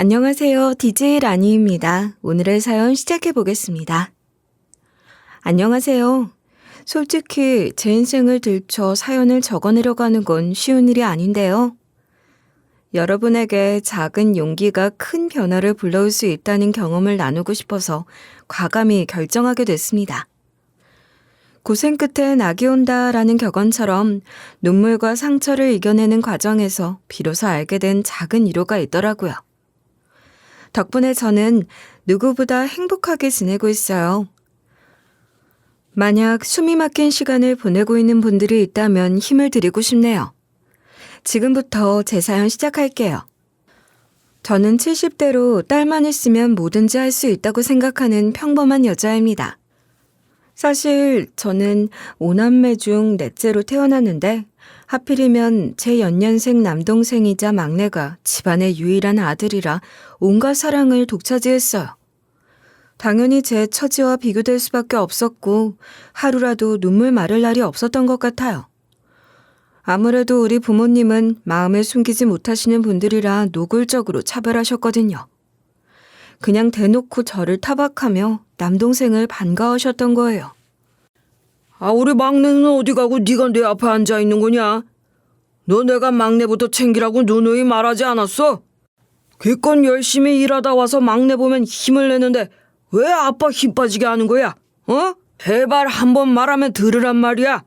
안녕하세요. DJ 라니입니다. 오늘의 사연 시작해 보겠습니다. 안녕하세요. 솔직히 제 인생을 들춰 사연을 적어내려고 하는 건 쉬운 일이 아닌데요. 여러분에게 작은 용기가 큰 변화를 불러올 수 있다는 경험을 나누고 싶어서 과감히 결정하게 됐습니다. 고생 끝에 낙이 온다라는 격언처럼 눈물과 상처를 이겨내는 과정에서 비로소 알게 된 작은 위로가 있더라고요. 덕분에 저는 누구보다 행복하게 지내고 있어요. 만약 숨이 막힌 시간을 보내고 있는 분들이 있다면 힘을 드리고 싶네요. 지금부터 제 사연 시작할게요. 저는 70대로 딸만 있으면 뭐든지 할 수 있다고 생각하는 평범한 여자입니다. 사실 저는 5남매 중 넷째로 태어났는데 하필이면 제 연년생 남동생이자 막내가 집안의 유일한 아들이라 온갖 사랑을 독차지했어요. 당연히 제 처지와 비교될 수밖에 없었고 하루라도 눈물 마를 날이 없었던 것 같아요. 아무래도 우리 부모님은 마음을 숨기지 못하시는 분들이라 노골적으로 차별하셨거든요. 그냥 대놓고 저를 타박하며 남동생을 반가워하셨던 거예요. 우리 막내는 어디 가고 네가 내 앞에 앉아 있는 거냐? 너 내가 막내부터 챙기라고 누누이 말하지 않았어? 기껏 열심히 일하다 와서 막내 보면 힘을 내는데 왜 아빠 힘 빠지게 하는 거야? 제발 한번 말하면 들으란 말이야.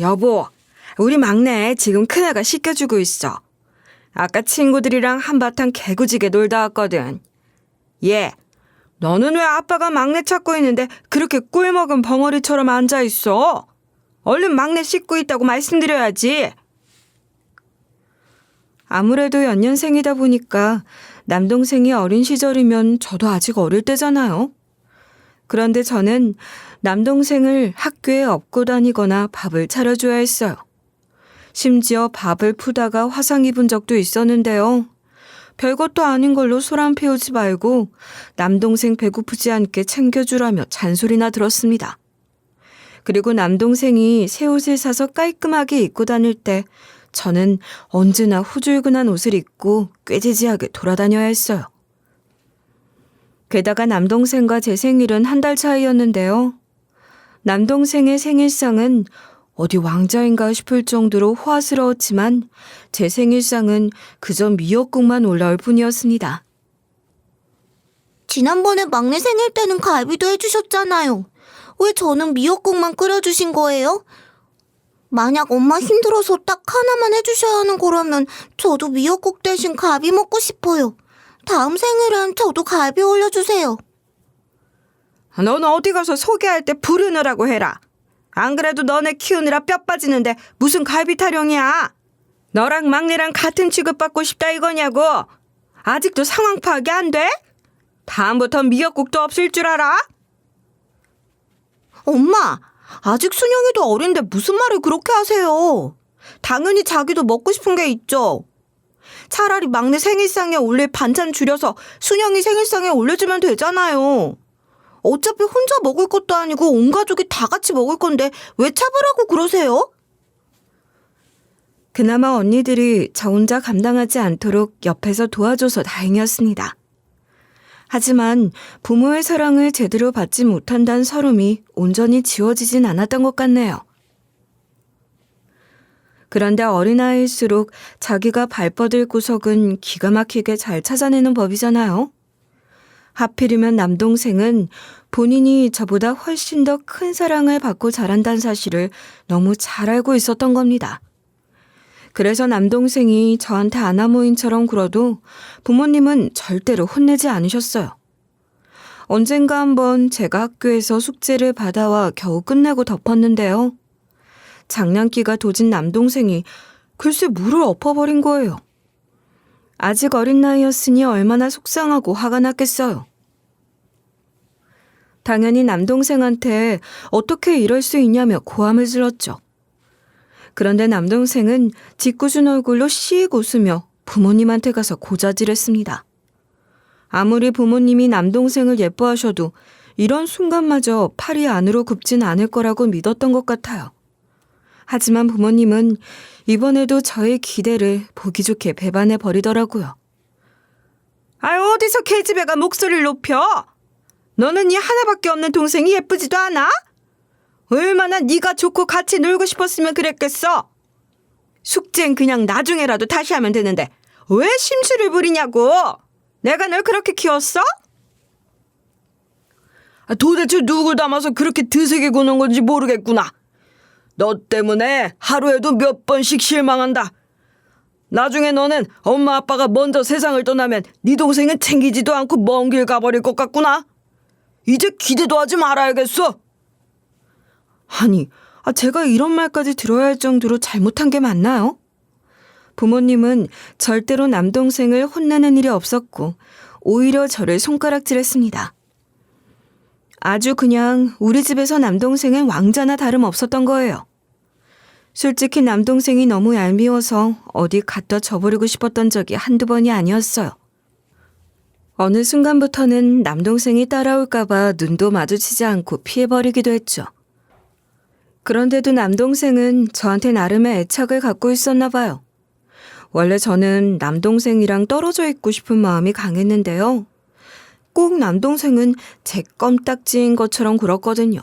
여보, 우리 막내 지금 큰애가 씻겨주고 있어. 아까 친구들이랑 한바탕 개구지게 놀다 왔거든. 얘, 너는 왜 아빠가 막내 찾고 있는데 그렇게 꿀먹은 벙어리처럼 앉아있어? 얼른 막내 씻고 있다고 말씀드려야지. 아무래도 연년생이다 보니까 남동생이 어린 시절이면 저도 아직 어릴 때잖아요. 그런데 저는 남동생을 학교에 업고 다니거나 밥을 차려줘야 했어요. 심지어 밥을 푸다가 화상 입은 적도 있었는데요. 별것도 아닌 걸로 소란 피우지 말고 남동생 배고프지 않게 챙겨주라며 잔소리나 들었습니다. 그리고 남동생이 새 옷을 사서 깔끔하게 입고 다닐 때 저는 언제나 후줄근한 옷을 입고 꾀지지하게 돌아다녀야 했어요. 게다가 남동생과 제 생일은 한 달 차이였는데요. 남동생의 생일상은 어디 왕자인가 싶을 정도로 호화스러웠지만 제 생일상은 그저 미역국만 올라올 뿐이었습니다. 지난번에 막내 생일 때는 갈비도 해주셨잖아요. 왜 저는 미역국만 끓여주신 거예요? 만약 엄마 힘들어서 딱 하나만 해주셔야 하는 거라면 저도 미역국 대신 갈비 먹고 싶어요. 다음 생일엔 저도 갈비 올려주세요. 넌 어디 가서 소개할 때 부르느라고 해라. 안 그래도 너네 키우느라 뼈 빠지는데 무슨 갈비 타령이야. 너랑 막내랑 같은 취급받고 싶다 이거냐고. 아직도 상황 파악이 안 돼? 다음부턴 미역국도 없을 줄 알아? 엄마, 아직 순영이도 어린데 무슨 말을 그렇게 하세요. 당연히 자기도 먹고 싶은 게 있죠. 차라리 막내 생일상에 올릴 반찬 줄여서 순영이 생일상에 올려주면 되잖아요. 어차피 혼자 먹을 것도 아니고 온 가족이 다 같이 먹을 건데 왜 차별하고 그러세요? 그나마 언니들이 저 혼자 감당하지 않도록 옆에서 도와줘서 다행이었습니다. 하지만 부모의 사랑을 제대로 받지 못한다는 서름이 온전히 지워지진 않았던 것 같네요. 그런데 어린아이일수록 자기가 발뻗을 구석은 기가 막히게 잘 찾아내는 법이잖아요. 하필이면 남동생은 본인이 저보다 훨씬 더 큰 사랑을 받고 자란다는 사실을 너무 잘 알고 있었던 겁니다. 그래서 남동생이 저한테 아나모인처럼 굴어도 부모님은 절대로 혼내지 않으셨어요. 언젠가 한번 제가 학교에서 숙제를 받아와 겨우 끝내고 덮었는데요. 장난기가 도진 남동생이 글쎄 물을 엎어버린 거예요. 아직 어린 나이였으니 얼마나 속상하고 화가 났겠어요. 당연히 남동생한테 어떻게 이럴 수 있냐며 고함을 질렀죠. 그런데 남동생은 짓궂은 얼굴로 씩 웃으며 부모님한테 가서 고자질했습니다. 아무리 부모님이 남동생을 예뻐하셔도 이런 순간마저 팔이 안으로 굽진 않을 거라고 믿었던 것 같아요. 하지만 부모님은 이번에도 저의 기대를 보기 좋게 배반해 버리더라고요. 아, 어디서 계집애가 목소리를 높여? 너는 이 하나밖에 없는 동생이 예쁘지도 않아? 얼마나 네가 좋고 같이 놀고 싶었으면 그랬겠어. 숙제는 그냥 나중에라도 다시 하면 되는데 왜 심술을 부리냐고. 내가 널 그렇게 키웠어? 도대체 누굴 닮아서 그렇게 드세게 구는 건지 모르겠구나. 너 때문에 하루에도 몇 번씩 실망한다. 나중에 너는 엄마 아빠가 먼저 세상을 떠나면 네 동생은 챙기지도 않고 먼 길 가버릴 것 같구나. 이제 기대도 하지 말아야겠어. 아니, 제가 이런 말까지 들어야 할 정도로 잘못한 게 맞나요? 부모님은 절대로 남동생을 혼내는 일이 없었고 오히려 저를 손가락질했습니다. 아주 그냥 우리 집에서 남동생은 왕자나 다름없었던 거예요. 솔직히 남동생이 너무 얄미워서 어디 갖다 줘버리고 싶었던 적이 한두 번이 아니었어요. 어느 순간부터는 남동생이 따라올까봐 눈도 마주치지 않고 피해버리기도 했죠. 그런데도 남동생은 저한테 나름의 애착을 갖고 있었나 봐요. 원래 저는 남동생이랑 떨어져 있고 싶은 마음이 강했는데요. 꼭 남동생은 제 껌딱지인 것처럼 굴었거든요.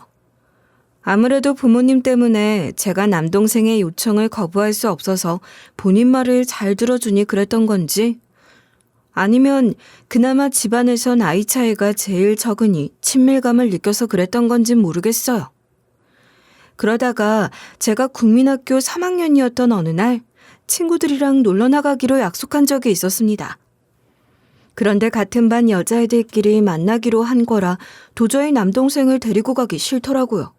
아무래도 부모님 때문에 제가 남동생의 요청을 거부할 수 없어서 본인 말을 잘 들어주니 그랬던 건지, 아니면 그나마 집안에서 나이 차이가 제일 적으니 친밀감을 느껴서 그랬던 건지 모르겠어요. 그러다가 제가 국민학교 3학년이었던 어느 날 친구들이랑 놀러 나가기로 약속한 적이 있었습니다. 그런데 같은 반 여자애들끼리 만나기로 한 거라 도저히 남동생을 데리고 가기 싫더라고요.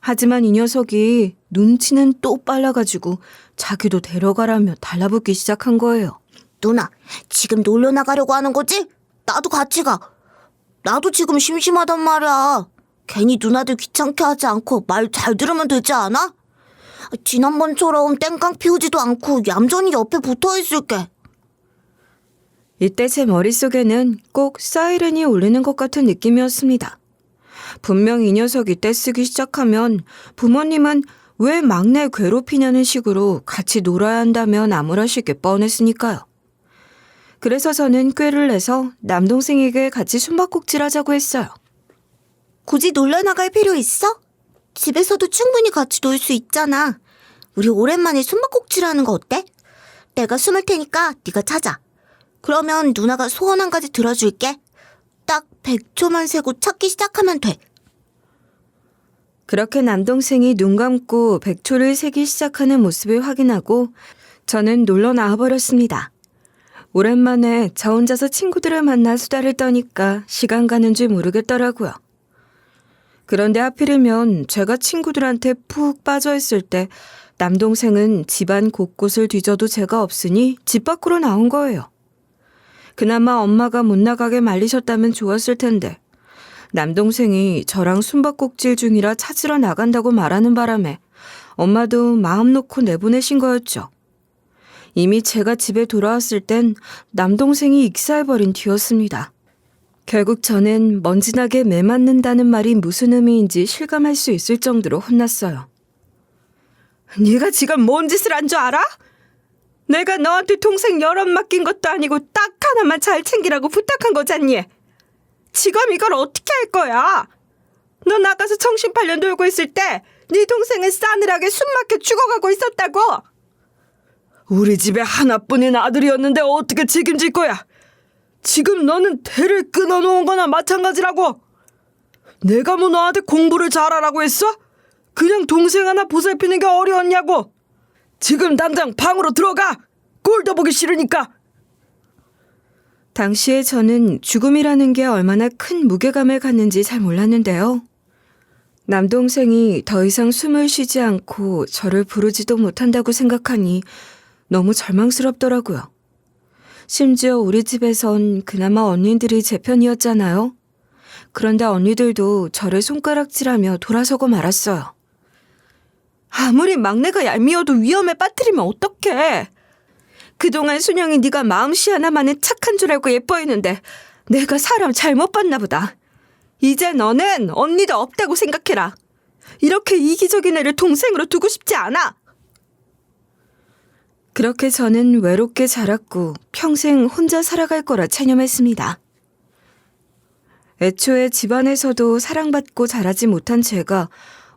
하지만 이 녀석이 눈치는 또 빨라가지고 자기도 데려가라며 달라붙기 시작한 거예요. 누나, 지금 놀러 나가려고 하는 거지? 나도 같이 가. 나도 지금 심심하단 말이야. 괜히 누나들 귀찮게 하지 않고 말 잘 들으면 되지 않아? 지난번처럼 땡깡 피우지도 않고 얌전히 옆에 붙어 있을게. 이때 제 머릿속에는 꼭 사이렌이 울리는 것 같은 느낌이었습니다. 분명 이 녀석이 떼쓰기 시작하면 부모님은 왜 막내 괴롭히냐는 식으로 같이 놀아야 한다며 나무라실 게 뻔했으니까요. 그래서 저는 꾀를 내서 남동생에게 같이 숨바꼭질하자고 했어요. 굳이 놀러 나갈 필요 있어? 집에서도 충분히 같이 놀 수 있잖아. 우리 오랜만에 숨바꼭질하는 거 어때? 내가 숨을 테니까 네가 찾아. 그러면 누나가 소원 한 가지 들어줄게. 딱 100초만 세고 찾기 시작하면 돼. 그렇게 남동생이 눈 감고 100초를 세기 시작하는 모습을 확인하고 저는 놀러 나와버렸습니다. 오랜만에 저 혼자서 친구들을 만나 수다를 떠니까 시간 가는 줄 모르겠더라고요. 그런데 하필이면 제가 친구들한테 푹 빠져있을 때 남동생은 집안 곳곳을 뒤져도 제가 없으니 집 밖으로 나온 거예요. 그나마 엄마가 못 나가게 말리셨다면 좋았을 텐데 남동생이 저랑 숨바꼭질 중이라 찾으러 나간다고 말하는 바람에 엄마도 마음 놓고 내보내신 거였죠. 이미 제가 집에 돌아왔을 땐 남동생이 익사해버린 뒤였습니다. 결국 저는 먼지나게 매 맞는다는 말이 무슨 의미인지 실감할 수 있을 정도로 혼났어요. 네가 지금 뭔 짓을 한 줄 알아? 내가 너한테 동생 여럿 맡긴 것도 아니고 딱 하나만 잘 챙기라고 부탁한 거잖니. 지금 이걸 어떻게 할 거야? 너 나가서 정신 팔려 놀고 있을 때 네 동생은 싸늘하게 숨 막혀 죽어가고 있었다고. 우리 집에 하나뿐인 아들이었는데 어떻게 책임질 거야? 지금 너는 대를 끊어놓은 거나 마찬가지라고. 내가 뭐 너한테 공부를 잘하라고 했어? 그냥 동생 하나 보살피는 게 어려웠냐고. 지금 당장 방으로 들어가. 꼴도 보기 싫으니까. 당시에 저는 죽음이라는 게 얼마나 큰 무게감을 갖는지 잘 몰랐는데요. 남동생이 더 이상 숨을 쉬지 않고 저를 부르지도 못한다고 생각하니 너무 절망스럽더라고요. 심지어 우리 집에선 그나마 언니들이 제 편이었잖아요. 그런데 언니들도 저를 손가락질하며 돌아서고 말았어요. 아무리 막내가 얄미워도 위험에 빠뜨리면 어떡해. 그동안 순영이 네가 마음씨 하나만은 착한 줄 알고 예뻐했는데 내가 사람 잘못 봤나 보다. 이제 너는 언니도 없다고 생각해라. 이렇게 이기적인 애를 동생으로 두고 싶지 않아. 그렇게 저는 외롭게 자랐고 평생 혼자 살아갈 거라 체념했습니다. 애초에 집안에서도 사랑받고 자라지 못한 제가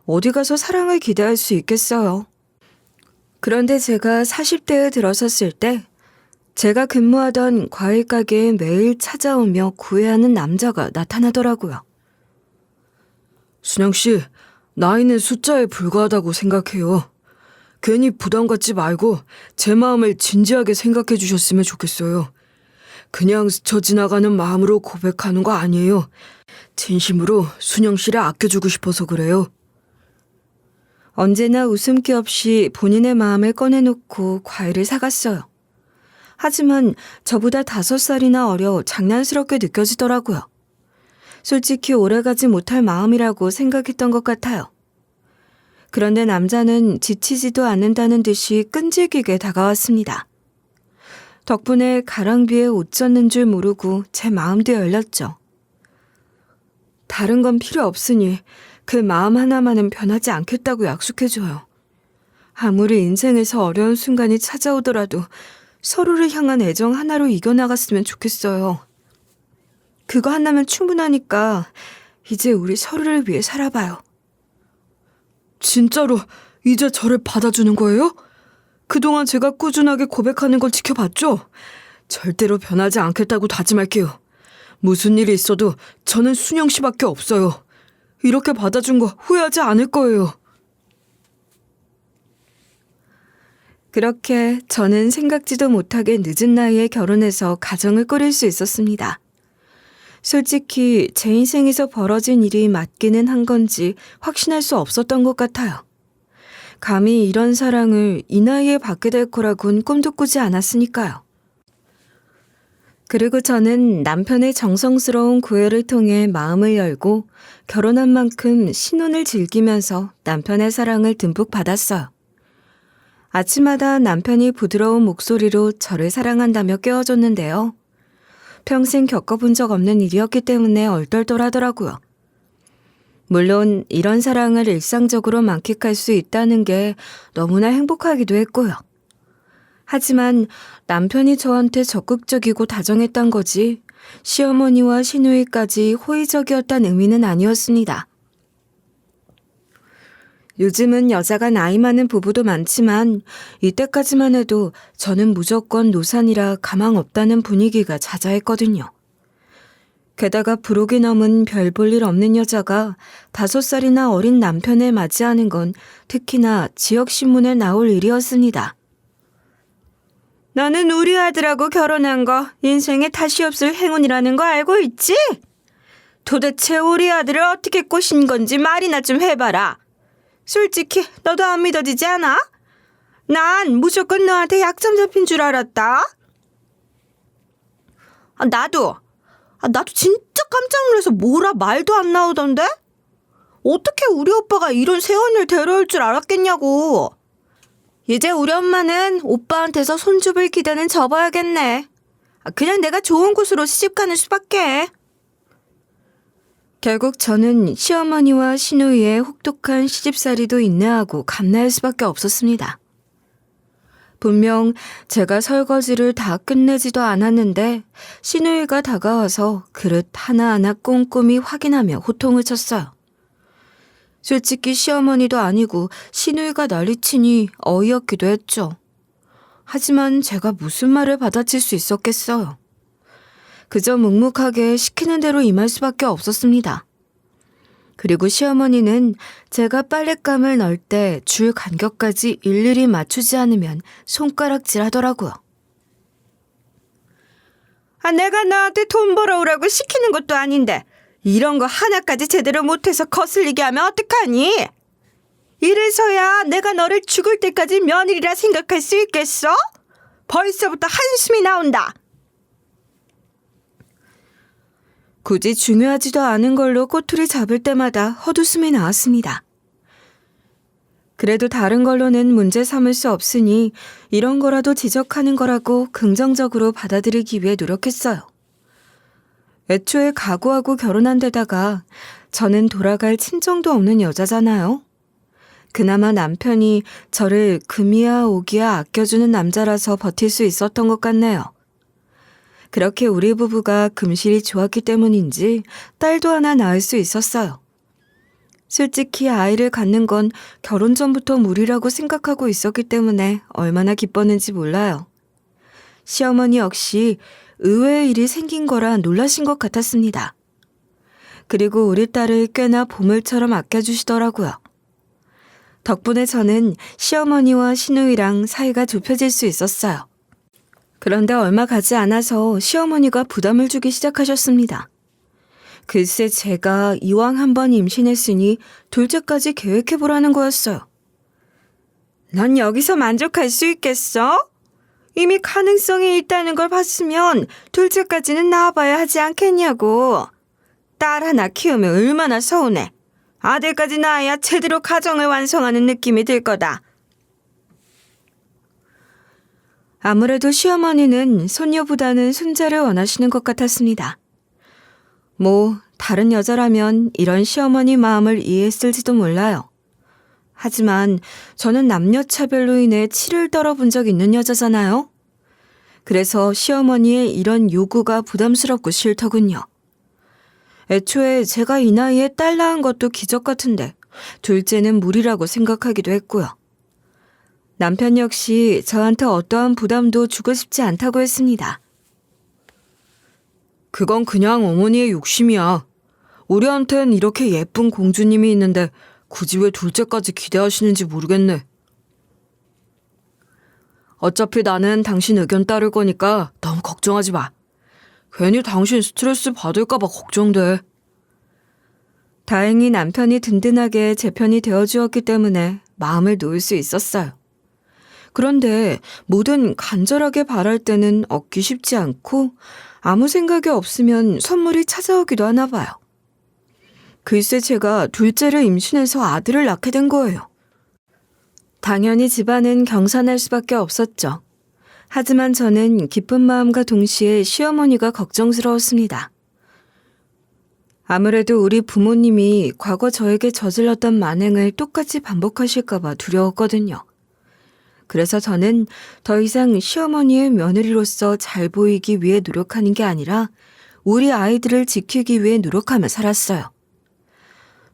어디 가서 사랑을 기대할 수 있겠어요. 그런데 제가 40대에 들어섰을 때 제가 근무하던 과일 가게에 매일 찾아오며 구애하는 남자가 나타나더라고요. 순영 씨, 나이는 숫자에 불과하다고 생각해요. 괜히 부담 갖지 말고 제 마음을 진지하게 생각해 주셨으면 좋겠어요. 그냥 스쳐 지나가는 마음으로 고백하는 거 아니에요. 진심으로 순영 씨를 아껴주고 싶어서 그래요. 언제나 웃음기 없이 본인의 마음을 꺼내놓고 과일을 사갔어요. 하지만 저보다 5살이나 어려 장난스럽게 느껴지더라고요. 솔직히 오래가지 못할 마음이라고 생각했던 것 같아요. 그런데 남자는 지치지도 않는다는 듯이 끈질기게 다가왔습니다. 덕분에 가랑비에 옷 젖는 줄 모르고 제 마음도 열렸죠. 다른 건 필요 없으니 그 마음 하나만은 변하지 않겠다고 약속해줘요. 아무리 인생에서 어려운 순간이 찾아오더라도 서로를 향한 애정 하나로 이겨나갔으면 좋겠어요. 그거 하나면 충분하니까 이제 우리 서로를 위해 살아봐요. 진짜로 이제 저를 받아주는 거예요? 그동안 제가 꾸준하게 고백하는 걸 지켜봤죠? 절대로 변하지 않겠다고 다짐할게요. 무슨 일이 있어도 저는 순영 씨밖에 없어요. 이렇게 받아준 거 후회하지 않을 거예요. 그렇게 저는 생각지도 못하게 늦은 나이에 결혼해서 가정을 꾸릴 수 있었습니다. 솔직히 제 인생에서 벌어진 일이 맞기는 한 건지 확신할 수 없었던 것 같아요. 감히 이런 사랑을 이 나이에 받게 될 거라곤 꿈도 꾸지 않았으니까요. 그리고 저는 남편의 정성스러운 구애를 통해 마음을 열고 결혼한 만큼 신혼을 즐기면서 남편의 사랑을 듬뿍 받았어요. 아침마다 남편이 부드러운 목소리로 저를 사랑한다며 깨워줬는데요. 평생 겪어본 적 없는 일이었기 때문에 얼떨떨하더라고요. 물론 이런 사랑을 일상적으로 만끽할 수 있다는 게 너무나 행복하기도 했고요. 하지만 남편이 저한테 적극적이고 다정했던 거지 시어머니와 시누이까지 호의적이었다는 의미는 아니었습니다. 요즘은 여자가 나이 많은 부부도 많지만 이때까지만 해도 저는 무조건 노산이라 가망 없다는 분위기가 자자했거든요. 게다가 부록이 넘은 별 볼 일 없는 여자가 5살이나 어린 남편을 맞이하는 건 특히나 지역신문에 나올 일이었습니다. 너는 우리 아들하고 결혼한 거 인생에 다시 없을 행운이라는 거 알고 있지? 도대체 우리 아들을 어떻게 꼬신 건지 말이나 좀 해봐라. 솔직히 너도 안 믿어지지 않아? 난 무조건 너한테 약점 잡힌 줄 알았다. 나도 진짜 깜짝 놀라서 뭐라 말도 안 나오던데? 어떻게 우리 오빠가 이런 새언니를 데려올 줄 알았겠냐고. 이제 우리 엄마는 오빠한테서 손주볼 기대는 접어야겠네. 그냥 내가 좋은 곳으로 시집가는 수밖에. 결국 저는 시어머니와 시누이의 혹독한 시집살이도 인내하고 감내할 수밖에 없었습니다. 분명 제가 설거지를 다 끝내지도 않았는데 시누이가 다가와서 그릇 하나하나 꼼꼼히 확인하며 호통을 쳤어요. 솔직히 시어머니도 아니고 시누이가 난리치니 어이없기도 했죠. 하지만 제가 무슨 말을 받아칠 수 있었겠어요. 그저 묵묵하게 시키는 대로 임할 수밖에 없었습니다. 그리고 시어머니는 제가 빨랫감을 넣을 때 줄 간격까지 일일이 맞추지 않으면 손가락질 하더라고요. 내가 너한테 돈 벌어오라고 시키는 것도 아닌데 이런 거 하나까지 제대로 못해서 거슬리게 하면 어떡하니? 이래서야 내가 너를 죽을 때까지 며느리라 생각할 수 있겠어? 벌써부터 한숨이 나온다. 굳이 중요하지도 않은 걸로 꼬투리 잡을 때마다 헛웃음이 나왔습니다. 그래도 다른 걸로는 문제 삼을 수 없으니 이런 거라도 지적하는 거라고 긍정적으로 받아들이기 위해 노력했어요. 애초에 각오하고 결혼한 데다가 저는 돌아갈 친정도 없는 여자잖아요. 그나마 남편이 저를 금이야 오기야 아껴주는 남자라서 버틸 수 있었던 것 같네요. 그렇게 우리 부부가 금실이 좋았기 때문인지 딸도 하나 낳을 수 있었어요. 솔직히 아이를 갖는 건 결혼 전부터 무리라고 생각하고 있었기 때문에 얼마나 기뻤는지 몰라요. 시어머니 역시 의외의 일이 생긴 거라 놀라신 것 같았습니다. 그리고 우리 딸을 꽤나 보물처럼 아껴주시더라고요. 덕분에 저는 시어머니와 시누이랑 사이가 좁혀질 수 있었어요. 그런데 얼마 가지 않아서 시어머니가 부담을 주기 시작하셨습니다. 글쎄 제가 이왕 한번 임신했으니 둘째까지 계획해보라는 거였어요. 넌 여기서 만족할 수 있겠어? 이미 가능성이 있다는 걸 봤으면 둘째까지는 낳아봐야 하지 않겠냐고. 딸 하나 키우면 얼마나 서운해. 아들까지 낳아야 제대로 가정을 완성하는 느낌이 들 거다. 아무래도 시어머니는 손녀보다는 손자를 원하시는 것 같았습니다. 다른 여자라면 이런 시어머니 마음을 이해했을지도 몰라요. 하지만 저는 남녀 차별로 인해 치를 떨어본 적 있는 여자잖아요. 그래서 시어머니의 이런 요구가 부담스럽고 싫더군요. 애초에 제가 이 나이에 딸 낳은 것도 기적 같은데 둘째는 무리라고 생각하기도 했고요. 남편 역시 저한테 어떠한 부담도 주고 싶지 않다고 했습니다. 그건 그냥 어머니의 욕심이야. 우리한텐 이렇게 예쁜 공주님이 있는데 굳이 왜 둘째까지 기대하시는지 모르겠네. 어차피 나는 당신 의견 따를 거니까 너무 걱정하지 마. 괜히 당신 스트레스 받을까 봐 걱정돼. 다행히 남편이 든든하게 제 편이 되어주었기 때문에 마음을 놓을 수 있었어요. 그런데 뭐든 간절하게 바랄 때는 얻기 쉽지 않고 아무 생각이 없으면 선물이 찾아오기도 하나 봐요. 글쎄 제가 둘째를 임신해서 아들을 낳게 된 거예요. 당연히 집안은 경산할 수밖에 없었죠. 하지만 저는 기쁜 마음과 동시에 시어머니가 걱정스러웠습니다. 아무래도 우리 부모님이 과거 저에게 저질렀던 만행을 똑같이 반복하실까봐 두려웠거든요. 그래서 저는 더 이상 시어머니의 며느리로서 잘 보이기 위해 노력하는 게 아니라 우리 아이들을 지키기 위해 노력하며 살았어요.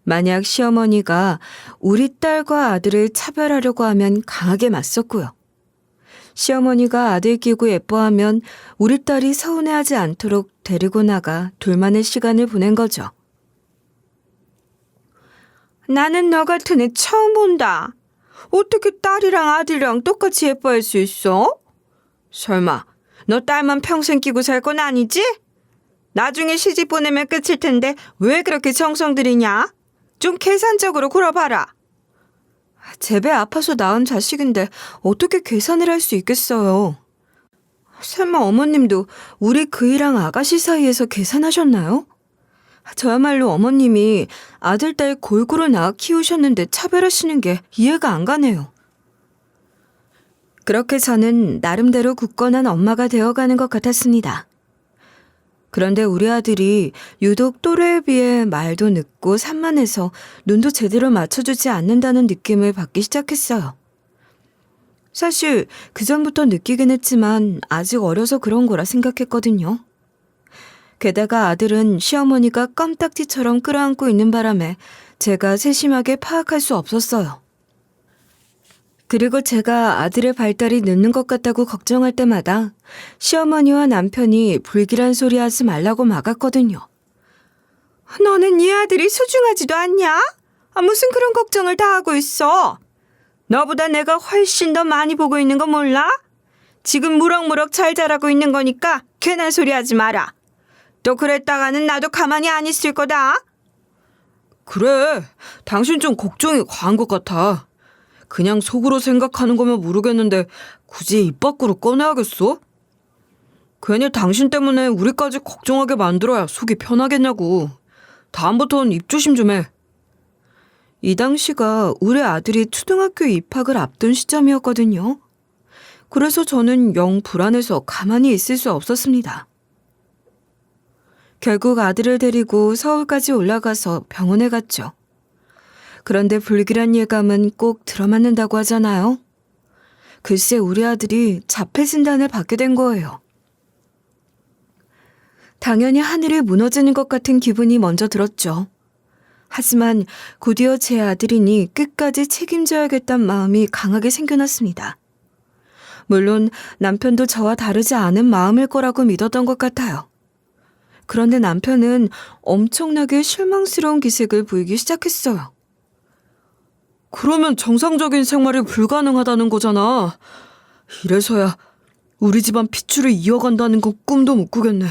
만약 시어머니가 우리 딸과 아들을 차별하려고 하면 강하게 맞섰고요. 시어머니가 아들 끼고 예뻐하면 우리 딸이 서운해하지 않도록 데리고 나가 둘만의 시간을 보낸 거죠. 나는 너 같은 애 처음 본다. 어떻게 딸이랑 아들이랑 똑같이 예뻐할 수 있어? 설마 너 딸만 평생 끼고 살 건 아니지? 나중에 시집 보내면 끝일 텐데 왜 그렇게 정성 들이냐? 좀 계산적으로 굴어봐라. 제 배 아파서 낳은 자식인데 어떻게 계산을 할 수 있겠어요? 설마 어머님도 우리 그이랑 아가씨 사이에서 계산하셨나요? 저야말로 어머님이 아들, 딸 골고루 낳아 키우셨는데 차별하시는 게 이해가 안 가네요. 그렇게 저는 나름대로 굳건한 엄마가 되어가는 것 같았습니다. 그런데 우리 아들이 유독 또래에 비해 말도 늦고 산만해서 눈도 제대로 맞춰주지 않는다는 느낌을 받기 시작했어요. 사실 그전부터 느끼긴 했지만 아직 어려서 그런 거라 생각했거든요. 게다가 아들은 시어머니가 껌딱지처럼 끌어안고 있는 바람에 제가 세심하게 파악할 수 없었어요. 그리고 제가 아들의 발달이 늦는 것 같다고 걱정할 때마다 시어머니와 남편이 불길한 소리 하지 말라고 막았거든요. 너는 이 아들이 소중하지도 않냐? 무슨 그런 걱정을 다 하고 있어? 너보다 내가 훨씬 더 많이 보고 있는 거 몰라? 지금 무럭무럭 잘 자라고 있는 거니까 괜한 소리 하지 마라. 또 그랬다가는 나도 가만히 안 있을 거다. 그래, 당신 좀 걱정이 과한 것 같아. 그냥 속으로 생각하는 거면 모르겠는데 굳이 입 밖으로 꺼내야겠어? 괜히 당신 때문에 우리까지 걱정하게 만들어야 속이 편하겠냐고. 다음부턴 입 조심 좀 해. 이 당시가 우리 아들이 초등학교 입학을 앞둔 시점이었거든요. 그래서 저는 영 불안해서 가만히 있을 수 없었습니다. 결국 아들을 데리고 서울까지 올라가서 병원에 갔죠. 그런데 불길한 예감은 꼭 들어맞는다고 하잖아요. 글쎄 우리 아들이 자폐 진단을 받게 된 거예요. 당연히 하늘이 무너지는 것 같은 기분이 먼저 들었죠. 하지만 곧이어 제 아들이니 끝까지 책임져야겠다는 마음이 강하게 생겨났습니다. 물론 남편도 저와 다르지 않은 마음일 거라고 믿었던 것 같아요. 그런데 남편은 엄청나게 실망스러운 기색을 보이기 시작했어요. 그러면 정상적인 생활이 불가능하다는 거잖아. 이래서야 우리 집안 핏줄을 이어간다는 건 꿈도 못 꾸겠네.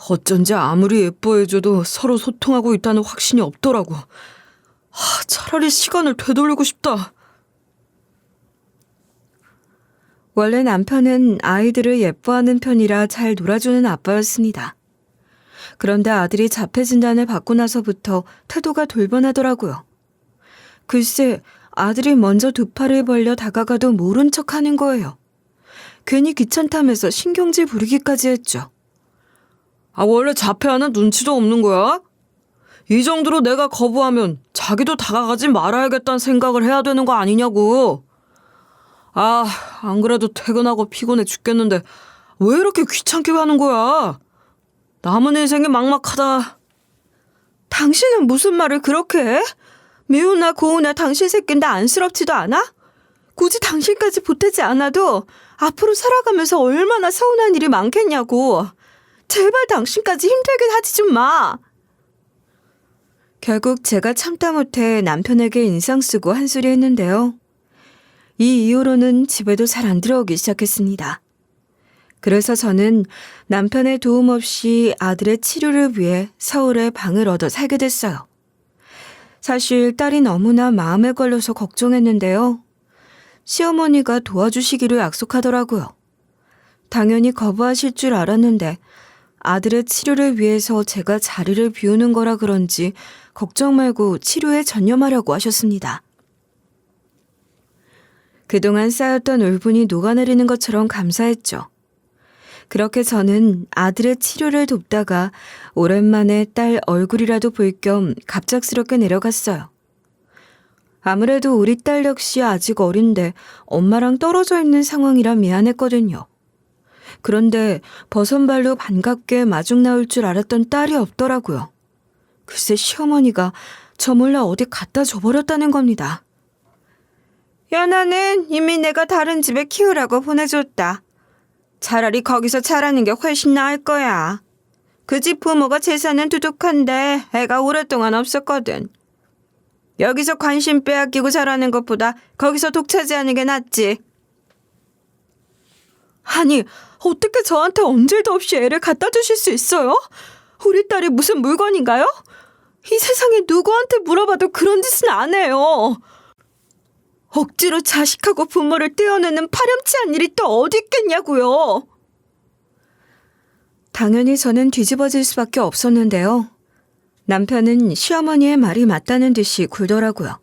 어쩐지 아무리 예뻐해줘도 서로 소통하고 있다는 확신이 없더라고. 차라리 시간을 되돌리고 싶다. 원래 남편은 아이들을 예뻐하는 편이라 잘 놀아주는 아빠였습니다. 그런데 아들이 자폐 진단을 받고 나서부터 태도가 돌변하더라고요. 글쎄 아들이 먼저 두 팔을 벌려 다가가도 모른 척하는 거예요. 괜히 귀찮다면서 신경질 부리기까지 했죠. 원래 자폐하는 눈치도 없는 거야? 이 정도로 내가 거부하면 자기도 다가가지 말아야겠다는 생각을 해야 되는 거 아니냐고. 안 그래도 퇴근하고 피곤해 죽겠는데 왜 이렇게 귀찮게 하는 거야? 남은 인생이 막막하다. 당신은 무슨 말을 그렇게 해? 미우나 고우나 당신 새끼인데 안쓰럽지도 않아? 굳이 당신까지 보태지 않아도 앞으로 살아가면서 얼마나 서운한 일이 많겠냐고. 제발 당신까지 힘들게 하지 좀 마. 결국 제가 참다 못해 남편에게 인상 쓰고 한 소리 했는데요. 이 이후로는 집에도 잘 안 들어오기 시작했습니다. 그래서 저는 남편의 도움 없이 아들의 치료를 위해 서울에 방을 얻어 살게 됐어요. 사실 딸이 너무나 마음에 걸려서 걱정했는데요. 시어머니가 도와주시기로 약속하더라고요. 당연히 거부하실 줄 알았는데 아들의 치료를 위해서 제가 자리를 비우는 거라 그런지 걱정 말고 치료에 전념하려고 하셨습니다. 그동안 쌓였던 울분이 녹아내리는 것처럼 감사했죠. 그렇게 저는 아들의 치료를 돕다가 오랜만에 딸 얼굴이라도 볼 겸 갑작스럽게 내려갔어요. 아무래도 우리 딸 역시 아직 어린데 엄마랑 떨어져 있는 상황이라 미안했거든요. 그런데 버선발로 반갑게 마중 나올 줄 알았던 딸이 없더라고요. 글쎄 시어머니가 저 몰라 어디 갖다 줘버렸다는 겁니다. 연아는 이미 내가 다른 집에 키우라고 보내줬다. 차라리 거기서 자라는 게 훨씬 나을 거야. 그 집 부모가 재산은 두둑한데 애가 오랫동안 없었거든. 여기서 관심 빼앗기고 자라는 것보다 거기서 독차지하는 게 낫지. 아니, 어떻게 저한테 언질도 없이 애를 갖다 주실 수 있어요? 우리 딸이 무슨 물건인가요? 이 세상에 누구한테 물어봐도 그런 짓은 안 해요. 억지로 자식하고 부모를 떼어내는 파렴치한 일이 또 어디 있겠냐고요. 당연히 저는 뒤집어질 수밖에 없었는데요. 남편은 시어머니의 말이 맞다는 듯이 굴더라고요.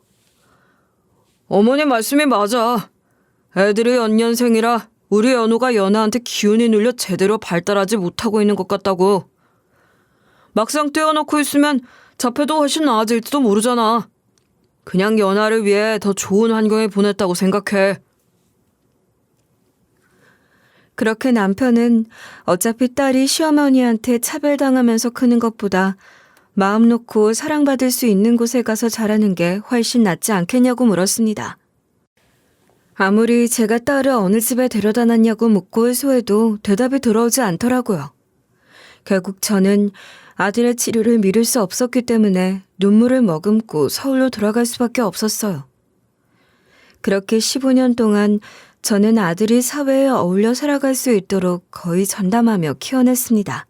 어머니 말씀이 맞아. 애들이 연년생이라 우리 연우가 연아한테 기운이 눌려 제대로 발달하지 못하고 있는 것 같다고. 막상 떼어놓고 있으면 자폐도 훨씬 나아질지도 모르잖아. 그냥 연아를 위해 더 좋은 환경에 보냈다고 생각해. 그렇게 남편은 어차피 딸이 시어머니한테 차별당하면서 크는 것보다 마음 놓고 사랑받을 수 있는 곳에 가서 자라는 게 훨씬 낫지 않겠냐고 물었습니다. 아무리 제가 딸을 어느 집에 데려다 놨냐고 묻고 해소해도 대답이 돌아오지 않더라고요. 결국 저는 아들의 치료를 미룰 수 없었기 때문에 눈물을 머금고 서울로 돌아갈 수밖에 없었어요. 그렇게 15년 동안 저는 아들이 사회에 어울려 살아갈 수 있도록 거의 전담하며 키워냈습니다.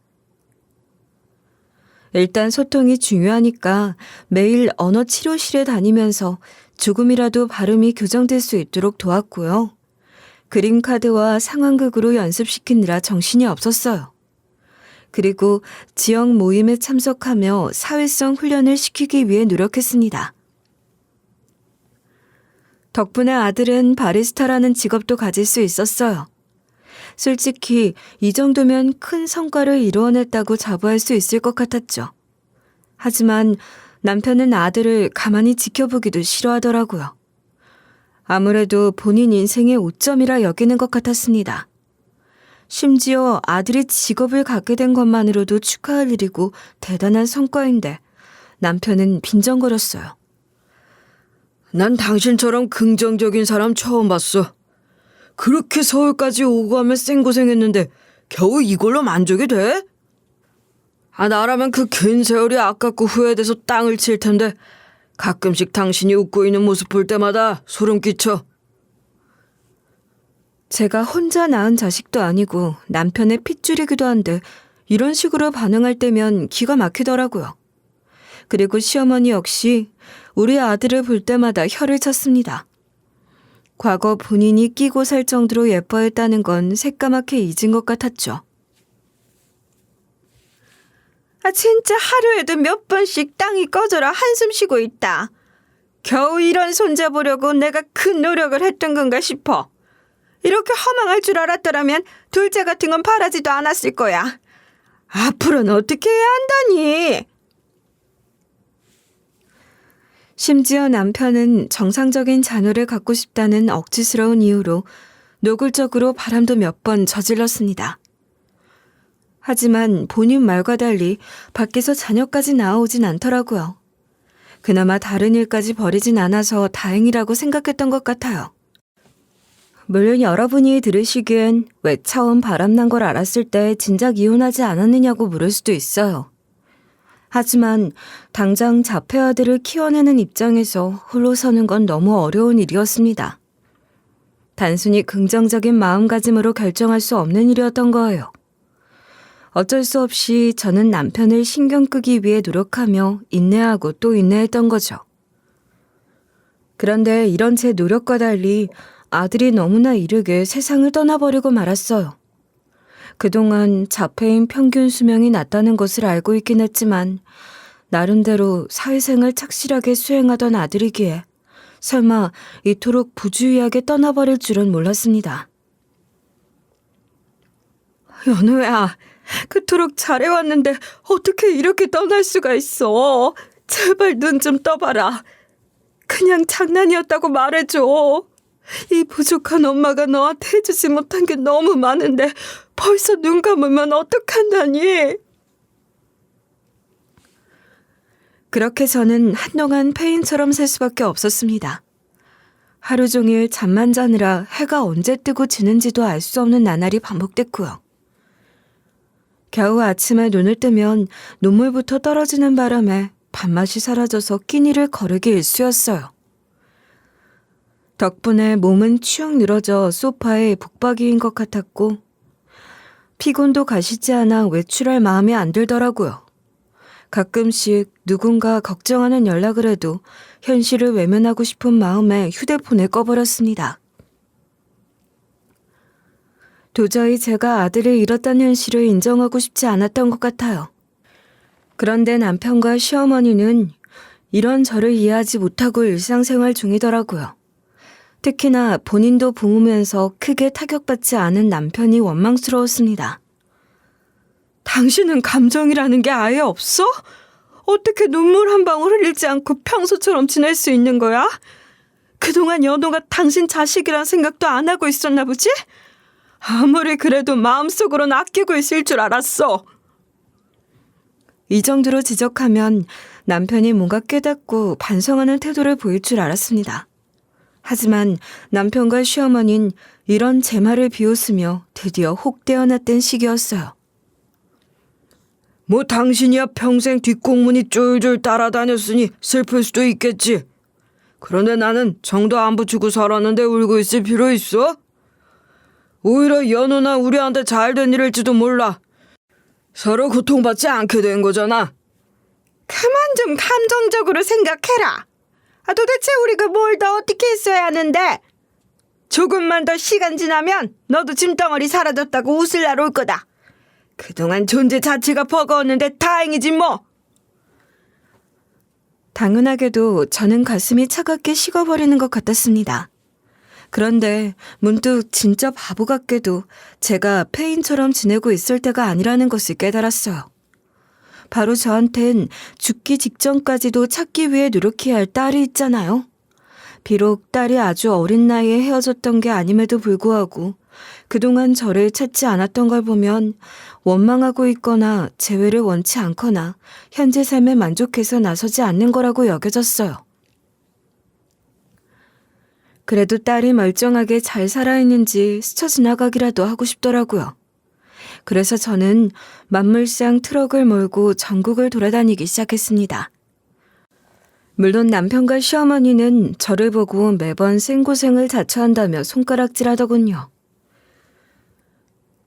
일단 소통이 중요하니까 매일 언어 치료실에 다니면서 조금이라도 발음이 교정될 수 있도록 도왔고요. 그림 카드와 상황극으로 연습시키느라 정신이 없었어요. 그리고 지역 모임에 참석하며 사회성 훈련을 시키기 위해 노력했습니다. 덕분에 아들은 바리스타라는 직업도 가질 수 있었어요. 솔직히 이 정도면 큰 성과를 이루어냈다고 자부할 수 있을 것 같았죠. 하지만 남편은 아들을 가만히 지켜보기도 싫어하더라고요. 아무래도 본인 인생의 오점이라 여기는 것 같았습니다. 심지어 아들이 직업을 갖게 된 것만으로도 축하할 일이고 대단한 성과인데 남편은 빈정거렸어요. 난 당신처럼 긍정적인 사람 처음 봤어. 그렇게 서울까지 오고 가면 생고생했는데 겨우 이걸로 만족이 돼? 나라면 그 긴 세월이 아깝고 후회돼서 땅을 칠 텐데 가끔씩 당신이 웃고 있는 모습 볼 때마다 소름 끼쳐. 제가 혼자 낳은 자식도 아니고 남편의 핏줄이기도 한데 이런 식으로 반응할 때면 기가 막히더라고요. 그리고 시어머니 역시 우리 아들을 볼 때마다 혀를 찼습니다. 과거 본인이 끼고 살 정도로 예뻐했다는 건 새까맣게 잊은 것 같았죠. 진짜 하루에도 몇 번씩 땅이 꺼져라 한숨 쉬고 있다. 겨우 이런 손잡으려고 내가 큰 노력을 했던 건가 싶어. 이렇게 허망할 줄 알았더라면 둘째 같은 건 바라지도 않았을 거야. 앞으로는 어떻게 해야 한다니? 심지어 남편은 정상적인 자녀를 갖고 싶다는 억지스러운 이유로 노골적으로 바람도 몇 번 저질렀습니다. 하지만 본인 말과 달리 밖에서 자녀까지 나오진 않더라고요. 그나마 다른 일까지 벌이진 않아서 다행이라고 생각했던 것 같아요. 물론 여러분이 들으시기엔 왜 처음 바람난 걸 알았을 때 진작 이혼하지 않았느냐고 물을 수도 있어요. 하지만 당장 자폐 아들을 키워내는 입장에서 홀로 서는 건 너무 어려운 일이었습니다. 단순히 긍정적인 마음가짐으로 결정할 수 없는 일이었던 거예요. 어쩔 수 없이 저는 남편을 신경 끄기 위해 노력하며 인내하고 또 인내했던 거죠. 그런데 이런 제 노력과 달리 아들이 너무나 이르게 세상을 떠나버리고 말았어요. 그동안 자폐인 평균 수명이 낮다는 것을 알고 있긴 했지만 나름대로 사회생활 착실하게 수행하던 아들이기에 설마 이토록 부주의하게 떠나버릴 줄은 몰랐습니다. 연우야, 그토록 잘해왔는데 어떻게 이렇게 떠날 수가 있어? 제발 눈 좀 떠봐라. 그냥 장난이었다고 말해줘. 이 부족한 엄마가 너한테 해주지 못한 게 너무 많은데 벌써 눈 감으면 어떡한다니? 그렇게 저는 한동안 폐인처럼 살 수밖에 없었습니다. 하루 종일 잠만 자느라 해가 언제 뜨고 지는지도 알 수 없는 나날이 반복됐고요. 겨우 아침에 눈을 뜨면 눈물부터 떨어지는 바람에 밥맛이 사라져서 끼니를 거르기 일쑤였어요. 덕분에 몸은 축 늘어져 소파에 북박이인 것 같았고 피곤도 가시지 않아 외출할 마음이 안 들더라고요. 가끔씩 누군가 걱정하는 연락을 해도 현실을 외면하고 싶은 마음에 휴대폰을 꺼버렸습니다. 도저히 제가 아들을 잃었다는 현실을 인정하고 싶지 않았던 것 같아요. 그런데 남편과 시어머니는 이런 저를 이해하지 못하고 일상생활 중이더라고요. 특히나 본인도 부모면서 크게 타격받지 않은 남편이 원망스러웠습니다. 당신은 감정이라는 게 아예 없어? 어떻게 눈물 한 방울 흘리지 않고 평소처럼 지낼 수 있는 거야? 그동안 연호가 당신 자식이란 생각도 안 하고 있었나 보지? 아무리 그래도 마음속으로는 아끼고 있을 줄 알았어. 이 정도로 지적하면 남편이 뭔가 깨닫고 반성하는 태도를 보일 줄 알았습니다. 하지만 남편과 시어머니는 이런 제 말을 비웃으며 드디어 혹대어 났던 시기였어요. 뭐 당신이야 평생 뒷공문이 쫄쫄 따라다녔으니 슬플 수도 있겠지. 그런데 나는 정도 안 붙이고 살았는데 울고 있을 필요 있어? 오히려 연우나 우리한테 잘된 일일지도 몰라. 서로 고통받지 않게 된 거잖아. 그만 좀 감정적으로 생각해라. 도대체 우리가 뭘 더 어떻게 했어야 하는데? 조금만 더 시간 지나면 너도 짐덩어리 사라졌다고 웃을 날 올 거다. 그동안 존재 자체가 버거웠는데 다행이지 뭐. 당연하게도 저는 가슴이 차갑게 식어버리는 것 같았습니다. 그런데 문득 진짜 바보 같게도 제가 폐인처럼 지내고 있을 때가 아니라는 것을 깨달았어요. 바로 저한텐 죽기 직전까지도 찾기 위해 노력해야 할 딸이 있잖아요. 비록 딸이 아주 어린 나이에 헤어졌던 게 아님에도 불구하고 그동안 저를 찾지 않았던 걸 보면 원망하고 있거나 재회를 원치 않거나 현재 삶에 만족해서 나서지 않는 거라고 여겨졌어요. 그래도 딸이 멀쩡하게 잘 살아있는지 스쳐 지나가기라도 하고 싶더라고요. 그래서 저는 만물상 트럭을 몰고 전국을 돌아다니기 시작했습니다. 물론 남편과 시어머니는 저를 보고 매번 생고생을 자처한다며 손가락질하더군요.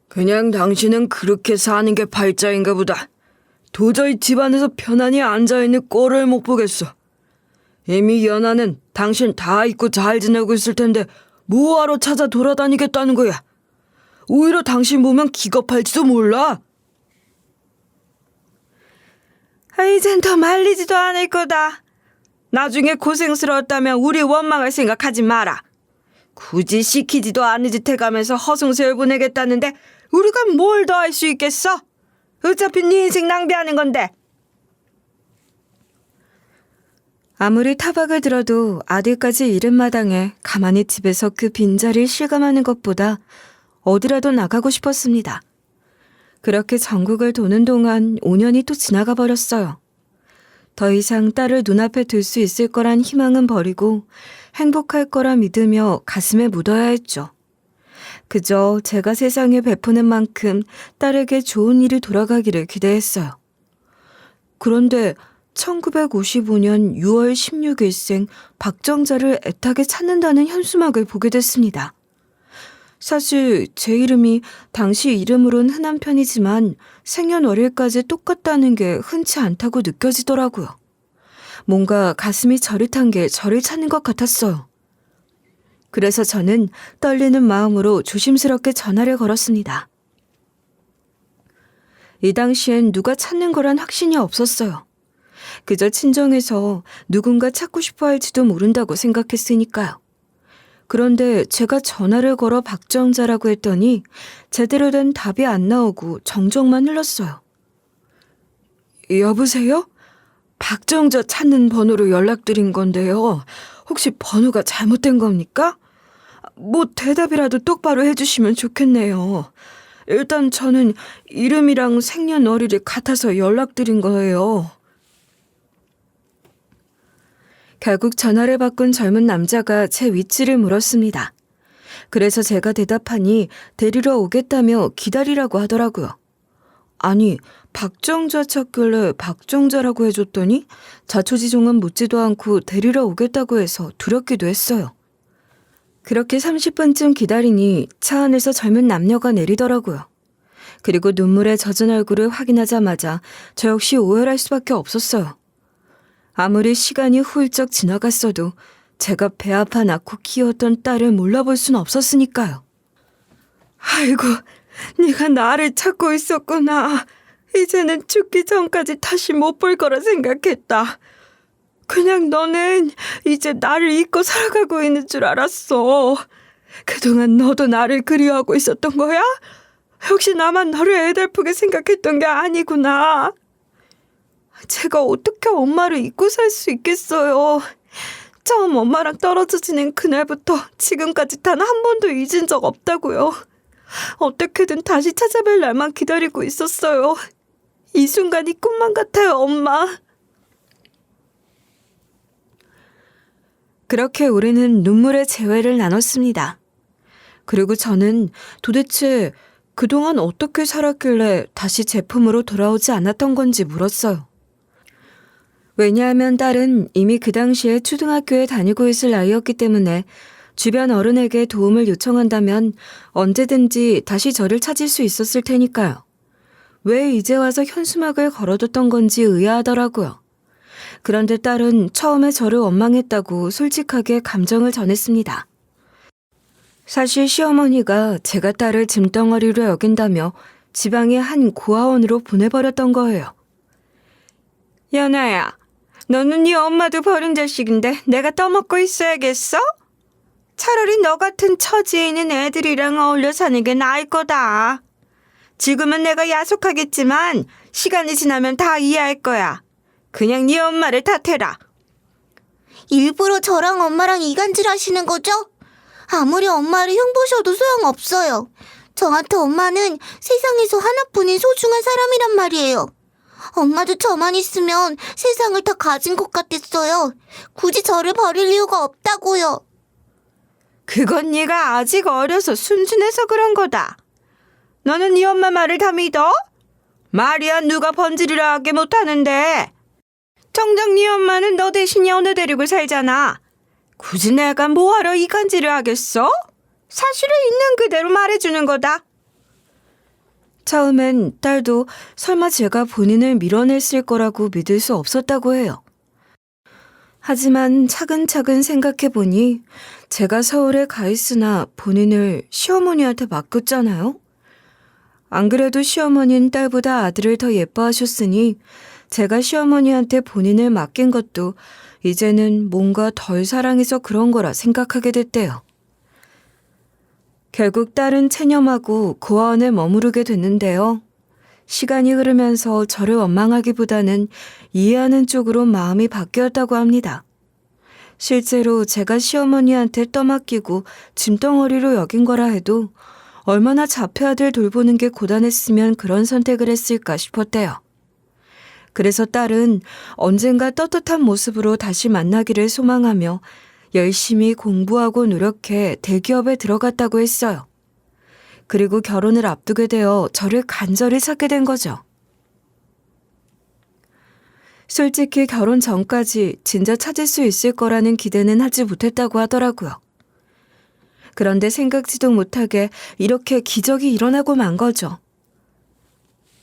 그냥 당신은 그렇게 사는 게 발자인가 보다. 도저히 집안에서 편안히 앉아있는 꼴을 못 보겠어. 이미 연하는 당신 다 잊고 잘 지내고 있을 텐데 뭐하러 찾아 돌아다니겠다는 거야. 오히려 당신 보면 기겁할지도 몰라. 이젠 더 말리지도 않을 거다. 나중에 고생스러웠다면 우리 원망할 생각하지 마라. 굳이 시키지도 않은 짓 해가면서 허송세월 보내겠다는데 우리가 뭘 더 할 수 있겠어? 어차피 네 인생 낭비하는 건데. 아무리 타박을 들어도 아들까지 잃은 마당에 가만히 집에서 그 빈자리를 실감하는 것보다 어디라도 나가고 싶었습니다. 그렇게 전국을 도는 동안 5년이 또 지나가 버렸어요. 더 이상 딸을 눈앞에 둘 수 있을 거란 희망은 버리고 행복할 거라 믿으며 가슴에 묻어야 했죠. 그저 제가 세상에 베푸는 만큼 딸에게 좋은 일이 돌아가기를 기대했어요. 그런데 1955년 6월 16일생 박정자를 애타게 찾는다는 현수막을 보게 됐습니다. 사실 제 이름이 당시 이름으론 흔한 편이지만 생년월일까지 똑같다는 게 흔치 않다고 느껴지더라고요. 뭔가 가슴이 저릿한 게 저를 찾는 것 같았어요. 그래서 저는 떨리는 마음으로 조심스럽게 전화를 걸었습니다. 이 당시엔 누가 찾는 거란 확신이 없었어요. 그저 친정에서 누군가 찾고 싶어 할지도 모른다고 생각했으니까요. 그런데 제가 전화를 걸어 박정자라고 했더니 제대로 된 답이 안 나오고 정적만 흘렀어요. 여보세요? 박정자 찾는 번호로 연락드린 건데요. 혹시 번호가 잘못된 겁니까? 뭐 대답이라도 똑바로 해주시면 좋겠네요. 일단 저는 이름이랑 생년월일이 같아서 연락드린 거예요. 결국 전화를 바꾼 젊은 남자가 제 위치를 물었습니다. 그래서 제가 대답하니 데리러 오겠다며 기다리라고 하더라고요. 아니, 박정자 찾길래 박정자라고 해줬더니 자초지종은 묻지도 않고 데리러 오겠다고 해서 두렵기도 했어요. 그렇게 30분쯤 기다리니 차 안에서 젊은 남녀가 내리더라고요. 그리고 눈물에 젖은 얼굴을 확인하자마자 저 역시 오열할 수밖에 없었어요. 아무리 시간이 훌쩍 지나갔어도 제가 배 아파 낳고 키웠던 딸을 몰라볼 순 없었으니까요. 아이고, 네가 나를 찾고 있었구나. 이제는 죽기 전까지 다시 못 볼 거라 생각했다. 그냥 너는 이제 나를 잊고 살아가고 있는 줄 알았어. 그동안 너도 나를 그리워하고 있었던 거야? 혹시 나만 너를 애달프게 생각했던 게 아니구나. 제가 어떻게 엄마를 잊고 살 수 있겠어요. 처음 엄마랑 떨어져 지낸 그날부터 지금까지 단 한 번도 잊은 적 없다고요. 어떻게든 다시 찾아뵐 날만 기다리고 있었어요. 이 순간이 꿈만 같아요, 엄마. 그렇게 우리는 눈물의 재회를 나눴습니다. 그리고 저는 도대체 그동안 어떻게 살았길래 다시 제 품으로 돌아오지 않았던 건지 물었어요. 왜냐하면 딸은 이미 그 당시에 초등학교에 다니고 있을 나이였기 때문에 주변 어른에게 도움을 요청한다면 언제든지 다시 저를 찾을 수 있었을 테니까요. 왜 이제 와서 현수막을 걸어뒀던 건지 의아하더라고요. 그런데 딸은 처음에 저를 원망했다고 솔직하게 감정을 전했습니다. 사실 시어머니가 제가 딸을 짐덩어리로 여긴다며 지방의 한 고아원으로 보내버렸던 거예요. 연아야, 너는 네 엄마도 버린 자식인데 내가 떠먹고 있어야겠어? 차라리 너 같은 처지에 있는 애들이랑 어울려 사는 게 나을 거다. 지금은 내가 야속하겠지만 시간이 지나면 다 이해할 거야. 그냥 네 엄마를 탓해라. 일부러 저랑 엄마랑 이간질 하시는 거죠? 아무리 엄마를 흉보셔도 소용없어요. 저한테 엄마는 세상에서 하나뿐인 소중한 사람이란 말이에요. 엄마도 저만 있으면 세상을 다 가진 것 같았어요. 굳이 저를 버릴 이유가 없다고요. 그건 네가 아직 어려서 순진해서 그런 거다. 너는 네 엄마 말을 다 믿어? 말이야 누가 번지르르 하게 못하는데. 정작 네 엄마는 너 대신 연애 데리고 살잖아. 굳이 내가 뭐하러 이간질을 하겠어? 사실을 있는 그대로 말해주는 거다. 처음엔 딸도 설마 제가 본인을 밀어냈을 거라고 믿을 수 없었다고 해요. 하지만 차근차근 생각해보니 제가 서울에 가 있으나 본인을 시어머니한테 맡겼잖아요. 안 그래도 시어머니는 딸보다 아들을 더 예뻐하셨으니 제가 시어머니한테 본인을 맡긴 것도 이제는 뭔가 덜 사랑해서 그런 거라 생각하게 됐대요. 결국 딸은 체념하고 고아원에 머무르게 됐는데요. 시간이 흐르면서 저를 원망하기보다는 이해하는 쪽으로 마음이 바뀌었다고 합니다. 실제로 제가 시어머니한테 떠맡기고 짐덩어리로 여긴 거라 해도 얼마나 자폐아들 돌보는 게 고단했으면 그런 선택을 했을까 싶었대요. 그래서 딸은 언젠가 떳떳한 모습으로 다시 만나기를 소망하며 열심히 공부하고 노력해 대기업에 들어갔다고 했어요. 그리고 결혼을 앞두게 되어 저를 간절히 찾게 된 거죠. 솔직히 결혼 전까지 진짜 찾을 수 있을 거라는 기대는 하지 못했다고 하더라고요. 그런데 생각지도 못하게 이렇게 기적이 일어나고 만 거죠.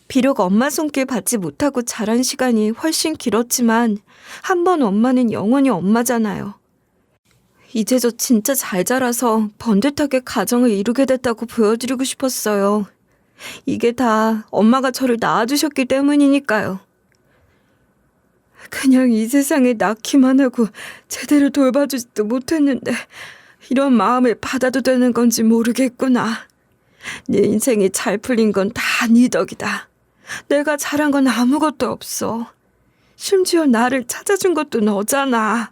비록 엄마 손길 받지 못하고 자란 시간이 훨씬 길었지만 한 번 엄마는 영원히 엄마잖아요. 이제 저 진짜 잘 자라서 번듯하게 가정을 이루게 됐다고 보여드리고 싶었어요. 이게 다 엄마가 저를 낳아주셨기 때문이니까요. 그냥 이 세상에 낳기만 하고 제대로 돌봐주지도 못했는데 이런 마음을 받아도 되는 건지 모르겠구나. 네 인생이 잘 풀린 건 다 네 덕이다. 내가 잘한 건 아무것도 없어. 심지어 나를 찾아준 것도 너잖아.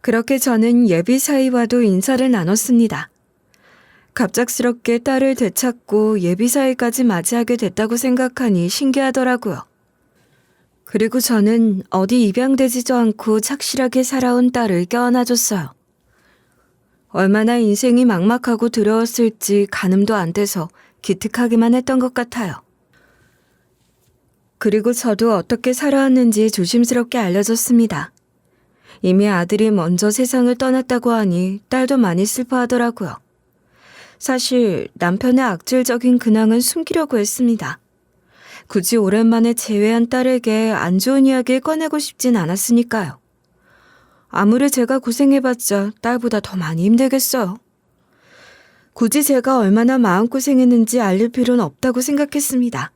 그렇게 저는 예비 사위와도 인사를 나눴습니다. 갑작스럽게 딸을 되찾고 예비 사위까지 맞이하게 됐다고 생각하니 신기하더라고요. 그리고 저는 어디 입양되지도 않고 착실하게 살아온 딸을 껴안아줬어요. 얼마나 인생이 막막하고 두려웠을지 가늠도 안 돼서 기특하기만 했던 것 같아요. 그리고 저도 어떻게 살아왔는지 조심스럽게 알려줬습니다. 이미 아들이 먼저 세상을 떠났다고 하니 딸도 많이 슬퍼하더라고요. 사실 남편의 악질적인 근황은 숨기려고 했습니다. 굳이 오랜만에 재회한 딸에게 안 좋은 이야기를 꺼내고 싶진 않았으니까요. 아무리 제가 고생해봤자 딸보다 더 많이 힘들겠어요. 굳이 제가 얼마나 마음고생했는지 알릴 필요는 없다고 생각했습니다.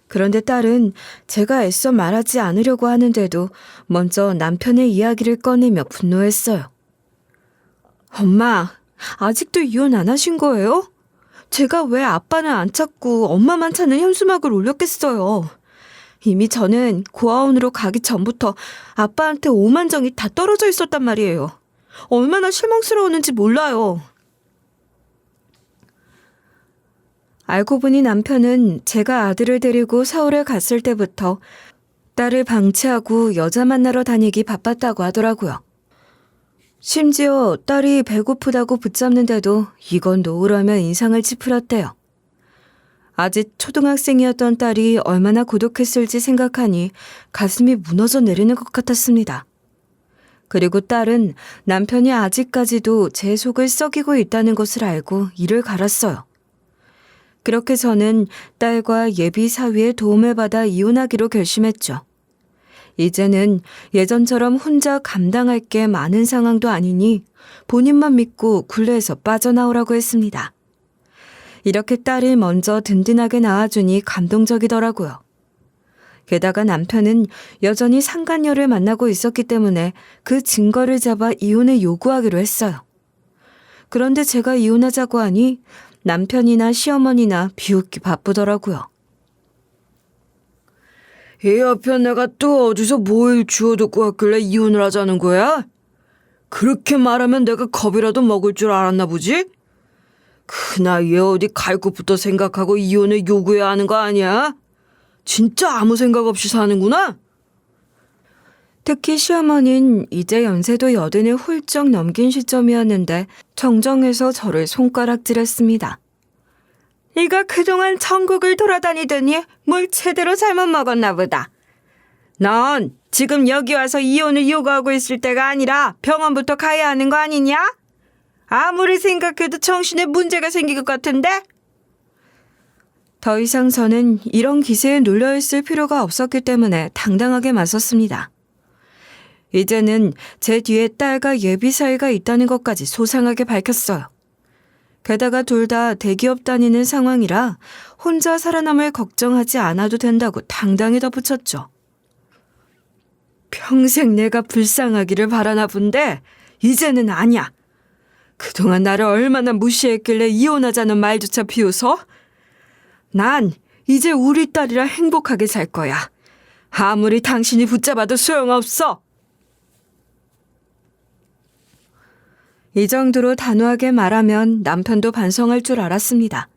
그런데 딸은 제가 애써 말하지 않으려고 하는데도 먼저 남편의 이야기를 꺼내며 분노했어요. 엄마, 아직도 이혼 안 하신 거예요? 제가 왜 아빠는 안 찾고 엄마만 찾는 현수막을 올렸겠어요. 이미 저는 고아원으로 가기 전부터 아빠한테 오만정이 다 떨어져 있었단 말이에요. 얼마나 실망스러웠는지 몰라요. 알고 보니 남편은 제가 아들을 데리고 서울에 갔을 때부터 딸을 방치하고 여자 만나러 다니기 바빴다고 하더라고요. 심지어 딸이 배고프다고 붙잡는데도 이건 놓으라며 인상을 찌푸렸대요. 아직 초등학생이었던 딸이 얼마나 고독했을지 생각하니 가슴이 무너져 내리는 것 같았습니다. 그리고 딸은 남편이 아직까지도 제 속을 썩이고 있다는 것을 알고 이를 갈았어요. 그렇게 저는 딸과 예비 사위의 도움을 받아 이혼하기로 결심했죠. 이제는 예전처럼 혼자 감당할 게 많은 상황도 아니니 본인만 믿고 굴레에서 빠져나오라고 했습니다. 이렇게 딸을 먼저 든든하게 낳아주니 감동적이더라고요. 게다가 남편은 여전히 상간녀를 만나고 있었기 때문에 그 증거를 잡아 이혼을 요구하기로 했어요. 그런데 제가 이혼하자고 하니 남편이나 시어머니나 비웃기 바쁘더라고요. 이 옆에 내가 또 어디서 뭘 주워듣고 왔길래 이혼을 하자는 거야? 그렇게 말하면 내가 겁이라도 먹을 줄 알았나 보지? 그 나이에 어디 갈 곳부터 생각하고 이혼을 요구해야 하는 거 아니야? 진짜 아무 생각 없이 사는구나? 특히 시어머니는 이제 연세도 80을 훌쩍 넘긴 시점이었는데 정정해서 저를 손가락질했습니다. 네가 그동안 천국을 돌아다니더니 뭘 제대로 잘못 먹었나 보다. 넌 지금 여기 와서 이혼을 요구하고 있을 때가 아니라 병원부터 가야 하는 거 아니냐? 아무리 생각해도 정신에 문제가 생길 것 같은데? 더 이상 저는 이런 기세에 눌려있을 필요가 없었기 때문에 당당하게 맞섰습니다. 이제는 제 뒤에 딸과 예비 사이가 있다는 것까지 소상하게 밝혔어요. 게다가 둘 다 대기업 다니는 상황이라 혼자 살아남을 걱정하지 않아도 된다고 당당히 덧붙였죠. 평생 내가 불쌍하기를 바라나 본데 이제는 아니야. 그동안 나를 얼마나 무시했길래 이혼하자는 말조차 비웃어? 난 이제 우리 딸이랑 행복하게 살 거야. 아무리 당신이 붙잡아도 소용없어. 이 정도로 단호하게 말하면 남편도 반성할 줄 알았습니다.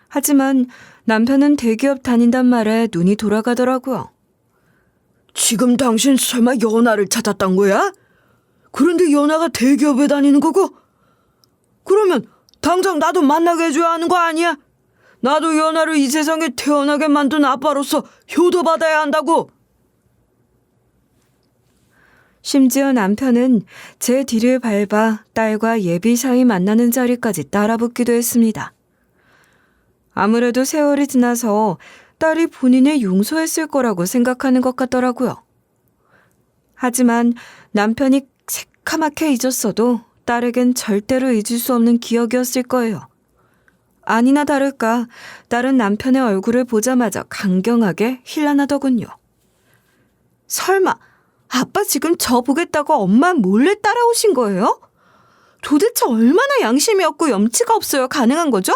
하지만 남편은 대기업 다닌단 말에 눈이 돌아가더라고요. 지금 당신 설마 연하를 찾았단 거야? 그런데 연하가 대기업에 다니는 거고? 그러면 당장 나도 만나게 해줘야 하는 거 아니야? 나도 연하를 이 세상에 태어나게 만든 아빠로서 효도받아야 한다고. 심지어 남편은 제 뒤를 밟아 딸과 예비 사이 만나는 자리까지 따라붙기도 했습니다. 아무래도 세월이 지나서 딸이 본인을 용서했을 거라고 생각하는 것 같더라고요. 하지만 남편이 새카맣게 잊었어도 딸에겐 절대로 잊을 수 없는 기억이었을 거예요. 아니나 다를까 딸은 남편의 얼굴을 보자마자 강경하게 힐난하더군요. 설마 아빠 지금 저 보겠다고 엄마 몰래 따라오신 거예요? 도대체 얼마나 양심이 없고 염치가 없어야 가능한 거죠?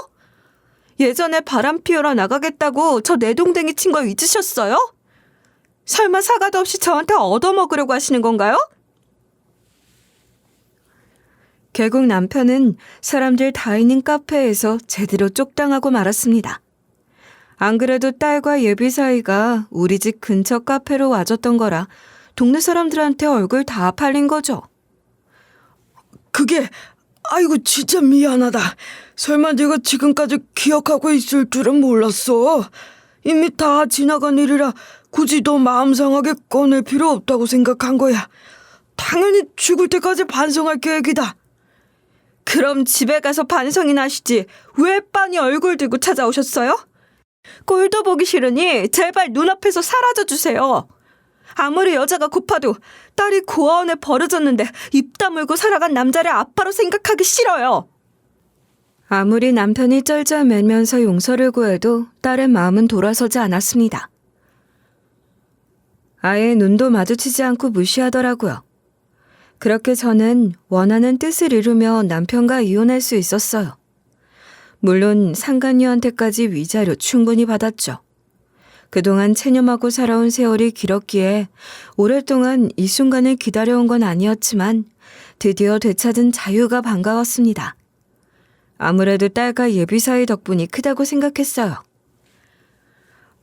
예전에 바람 피우러 나가겠다고 저 내동댕이 친 거 잊으셨어요? 설마 사과도 없이 저한테 얻어먹으려고 하시는 건가요? 결국 남편은 사람들 다 있는 카페에서 제대로 쪽당하고 말았습니다. 안 그래도 딸과 예비 사이가 우리 집 근처 카페로 와줬던 거라 동네 사람들한테 얼굴 다 팔린 거죠. 그게 아이고 진짜 미안하다. 설마 네가 지금까지 기억하고 있을 줄은 몰랐어. 이미 다 지나간 일이라 굳이 더 마음 상하게 꺼낼 필요 없다고 생각한 거야. 당연히 죽을 때까지 반성할 계획이다. 그럼 집에 가서 반성이나 하시지 왜 빤히 얼굴 들고 찾아오셨어요? 꼴도 보기 싫으니 제발 눈앞에서 사라져 주세요. 아무리 여자가 고파도 딸이 고아원에 버려졌는데 입 다물고 살아간 남자를 아빠로 생각하기 싫어요. 아무리 남편이 쩔쩔매면서 용서를 구해도 딸의 마음은 돌아서지 않았습니다. 아예 눈도 마주치지 않고 무시하더라고요. 그렇게 저는 원하는 뜻을 이루며 남편과 이혼할 수 있었어요. 물론 상간녀한테까지 위자료 충분히 받았죠. 그동안 체념하고 살아온 세월이 길었기에 오랫동안 이 순간을 기다려온 건 아니었지만 드디어 되찾은 자유가 반가웠습니다. 아무래도 딸과 예비 사이 덕분이 크다고 생각했어요.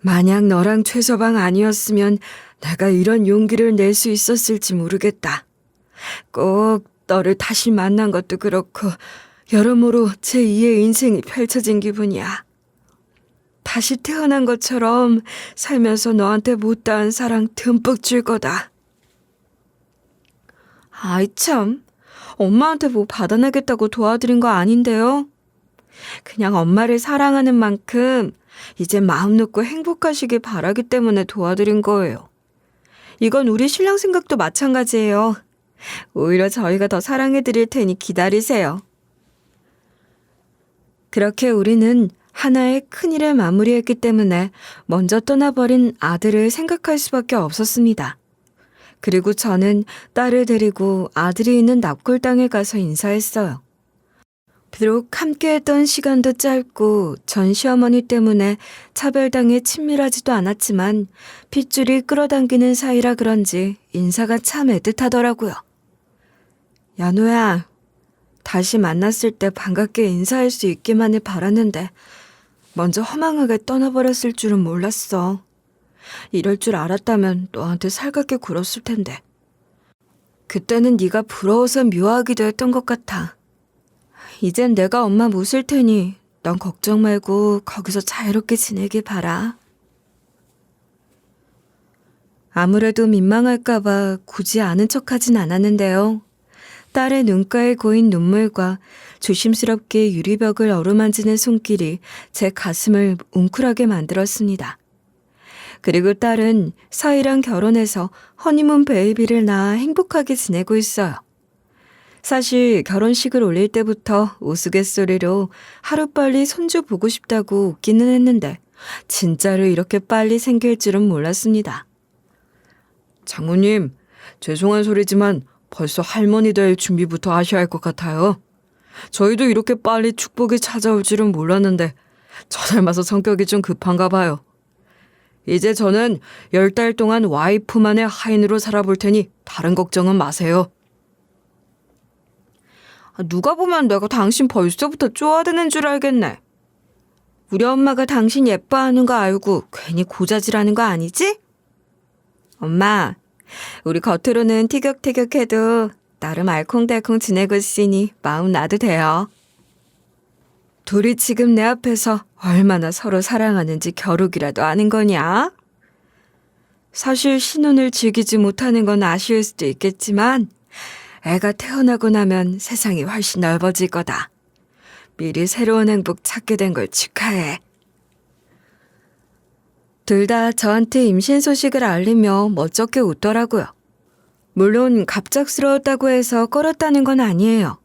만약 너랑 최서방 아니었으면 내가 이런 용기를 낼 수 있었을지 모르겠다. 꼭 너를 다시 만난 것도 그렇고 여러모로 제2의 인생이 펼쳐진 기분이야. 다시 태어난 것처럼 살면서 너한테 못다한 사랑 듬뿍 줄 거다. 아이 참, 엄마한테 뭐 받아내겠다고 도와드린 거 아닌데요. 그냥 엄마를 사랑하는 만큼 이제 마음 놓고 행복하시길 바라기 때문에 도와드린 거예요. 이건 우리 신랑 생각도 마찬가지예요. 오히려 저희가 더 사랑해드릴 테니 기다리세요. 그렇게 우리는 하나의 큰일을 마무리했기 때문에 먼저 떠나버린 아들을 생각할 수밖에 없었습니다. 그리고 저는 딸을 데리고 아들이 있는 납골당에 가서 인사했어요. 비록 함께했던 시간도 짧고 전 시어머니 때문에 차별당해 친밀하지도 않았지만 핏줄이 끌어당기는 사이라 그런지 인사가 참 애틋하더라고요. 연우야, 다시 만났을 때 반갑게 인사할 수 있기만을 바랐는데 먼저 허망하게 떠나버렸을 줄은 몰랐어. 이럴 줄 알았다면 너한테 살갑게 굴었을 텐데. 그때는 네가 부러워서 미워하기도 했던 것 같아. 이젠 내가 엄마 모실 테니 넌 걱정 말고 거기서 자유롭게 지내길 바라. 아무래도 민망할까봐 굳이 아는 척하진 않았는데요. 딸의 눈가에 고인 눈물과 조심스럽게 유리벽을 어루만지는 손길이 제 가슴을 웅크하게 만들었습니다. 그리고 딸은 서희랑 결혼해서 허니문 베이비를 낳아 행복하게 지내고 있어요. 사실 결혼식을 올릴 때부터 우스갯소리로 하루빨리 손주 보고 싶다고 웃기는 했는데 진짜로 이렇게 빨리 생길 줄은 몰랐습니다. 장모님, 죄송한 소리지만 벌써 할머니 될 준비부터 하셔야 할 것 같아요. 저희도 이렇게 빨리 축복이 찾아올 줄은 몰랐는데 저 닮아서 성격이 좀 급한가 봐요. 이제 저는 10달 동안 와이프만의 하인으로 살아볼 테니 다른 걱정은 마세요. 누가 보면 내가 당신 벌써부터 쪼아드는 줄 알겠네. 우리 엄마가 당신 예뻐하는 거 알고 괜히 고자질하는 거 아니지? 엄마, 우리 겉으로는 티격태격해도 나름 알콩달콩 지내고 있으니 마음 놔도 돼요. 둘이 지금 내 앞에서 얼마나 서로 사랑하는지 겨루기라도 하는 거냐? 사실 신혼을 즐기지 못하는 건 아쉬울 수도 있겠지만 애가 태어나고 나면 세상이 훨씬 넓어질 거다. 미리 새로운 행복 찾게 된 걸 축하해. 둘 다 저한테 임신 소식을 알리며 멋쩍게 웃더라고요. 물론 갑작스러웠다고 해서 꺼렸다는 건 아니에요.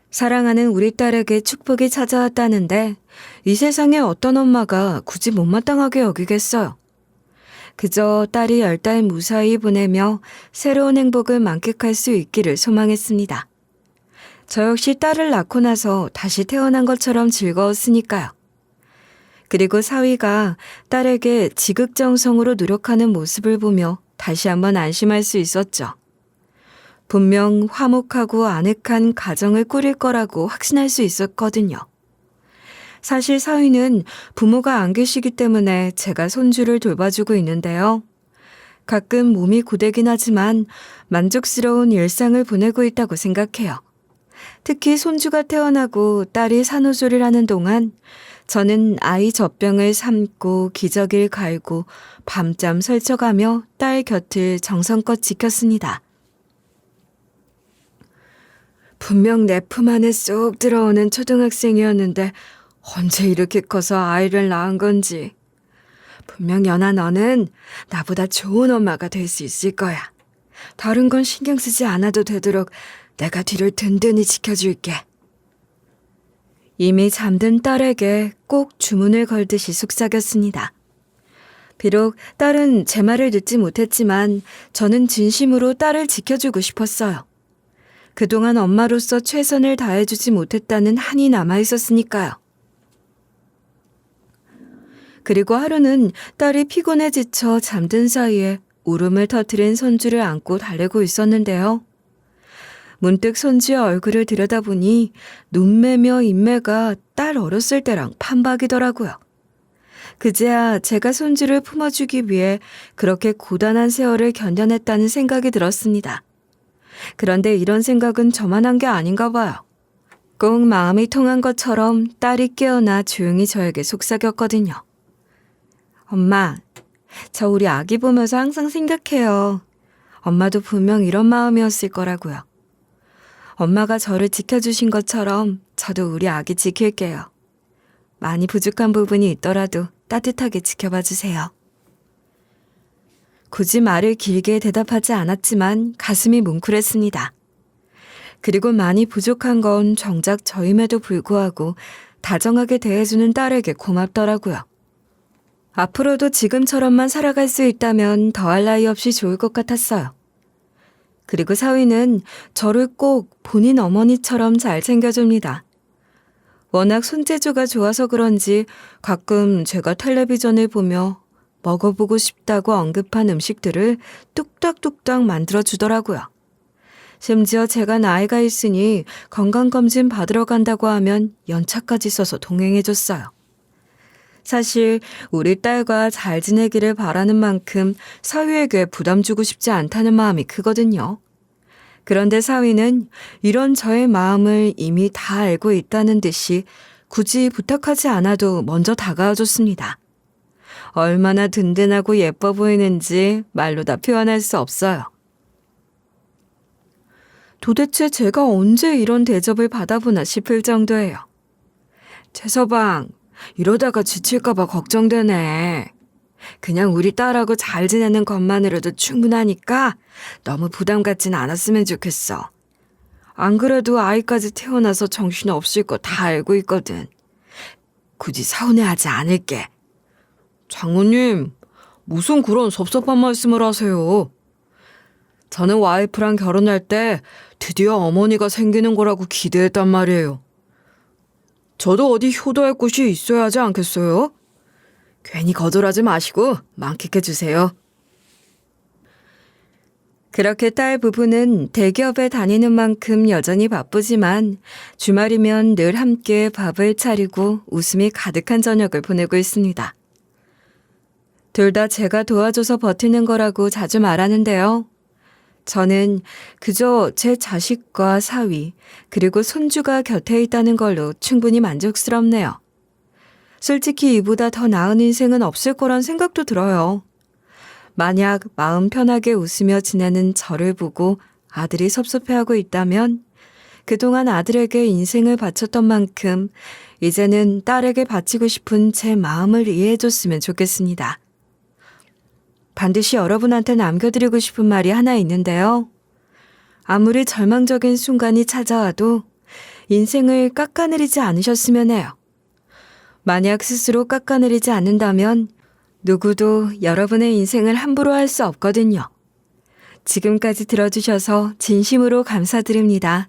사랑하는 우리 딸에게 축복이 찾아왔다는데 이 세상에 어떤 엄마가 굳이 못마땅하게 여기겠어요. 그저 딸이 10달 무사히 보내며 새로운 행복을 만끽할 수 있기를 소망했습니다. 저 역시 딸을 낳고 나서 다시 태어난 것처럼 즐거웠으니까요. 그리고 사위가 딸에게 지극정성으로 노력하는 모습을 보며 다시 한번 안심할 수 있었죠. 분명 화목하고 아늑한 가정을 꾸릴 거라고 확신할 수 있었거든요. 사실 사위는 부모가 안 계시기 때문에 제가 손주를 돌봐주고 있는데요. 가끔 몸이 고되긴 하지만 만족스러운 일상을 보내고 있다고 생각해요. 특히 손주가 태어나고 딸이 산후조리를 하는 동안 저는 아이 젖병을 삶고 기저귀를 갈고 밤잠 설쳐가며 딸 곁을 정성껏 지켰습니다. 분명 내 품 안에 쏙 들어오는 초등학생이었는데 언제 이렇게 커서 아이를 낳은 건지. 분명 연아 너는 나보다 좋은 엄마가 될 수 있을 거야. 다른 건 신경 쓰지 않아도 되도록 내가 뒤를 든든히 지켜줄게. 이미 잠든 딸에게 꼭 주문을 걸듯이 속삭였습니다. 비록 딸은 제 말을 듣지 못했지만 저는 진심으로 딸을 지켜주고 싶었어요. 그동안 엄마로서 최선을 다해주지 못했다는 한이 남아있었으니까요. 그리고 하루는 딸이 피곤해 지쳐 잠든 사이에 울음을 터뜨린 손주를 안고 달래고 있었는데요. 문득 손주의 얼굴을 들여다보니 눈매며 인매가 딸 어렸을 때랑 판박이더라고요. 그제야 제가 손주를 품어주기 위해 그렇게 고단한 세월을 견뎌냈다는 생각이 들었습니다. 그런데 이런 생각은 저만 한 게 아닌가 봐요. 꼭 마음이 통한 것처럼 딸이 깨어나 조용히 저에게 속삭였거든요. 엄마, 저 우리 아기 보면서 항상 생각해요. 엄마도 분명 이런 마음이었을 거라고요. 엄마가 저를 지켜주신 것처럼 저도 우리 아기 지킬게요. 많이 부족한 부분이 있더라도 따뜻하게 지켜봐 주세요. 굳이 말을 길게 대답하지 않았지만 가슴이 뭉클했습니다. 그리고 많이 부족한 건 정작 저임에도 불구하고 다정하게 대해주는 딸에게 고맙더라고요. 앞으로도 지금처럼만 살아갈 수 있다면 더할 나위 없이 좋을 것 같았어요. 그리고 사위는 저를 꼭 본인 어머니처럼 잘 챙겨줍니다. 워낙 손재주가 좋아서 그런지 가끔 제가 텔레비전을 보며 먹어보고 싶다고 언급한 음식들을 뚝딱뚝딱 만들어주더라고요. 심지어 제가 나이가 있으니 건강검진 받으러 간다고 하면 연차까지 써서 동행해줬어요. 사실 우리 딸과 잘 지내기를 바라는 만큼 사위에게 부담 주고 싶지 않다는 마음이 크거든요. 그런데 사위는 이런 저의 마음을 이미 다 알고 있다는 듯이 굳이 부탁하지 않아도 먼저 다가와 줬습니다. 얼마나 든든하고 예뻐 보이는지 말로 다 표현할 수 없어요. 도대체 제가 언제 이런 대접을 받아보나 싶을 정도예요. 최서방, 이러다가 지칠까봐 걱정되네. 그냥 우리 딸하고 잘 지내는 것만으로도 충분하니까 너무 부담 갖진 않았으면 좋겠어. 안 그래도 아이까지 태어나서 정신 없을 거 다 알고 있거든. 굳이 서운해하지 않을게. 장모님, 무슨 그런 섭섭한 말씀을 하세요. 저는 와이프랑 결혼할 때 드디어 어머니가 생기는 거라고 기대했단 말이에요. 저도 어디 효도할 곳이 있어야 하지 않겠어요? 괜히 거절하지 마시고 만끽해 주세요. 그렇게 딸 부부는 대기업에 다니는 만큼 여전히 바쁘지만 주말이면 늘 함께 밥을 차리고 웃음이 가득한 저녁을 보내고 있습니다. 둘 다 제가 도와줘서 버티는 거라고 자주 말하는데요. 저는 그저 제 자식과 사위, 그리고 손주가 곁에 있다는 걸로 충분히 만족스럽네요. 솔직히 이보다 더 나은 인생은 없을 거란 생각도 들어요. 만약 마음 편하게 웃으며 지내는 저를 보고 아들이 섭섭해하고 있다면 그동안 아들에게 인생을 바쳤던 만큼 이제는 딸에게 바치고 싶은 제 마음을 이해해줬으면 좋겠습니다. 반드시 여러분한테 남겨드리고 싶은 말이 하나 있는데요. 아무리 절망적인 순간이 찾아와도 인생을 깎아내리지 않으셨으면 해요. 만약 스스로 깎아내리지 않는다면 누구도 여러분의 인생을 함부로 할 수 없거든요. 지금까지 들어주셔서 진심으로 감사드립니다.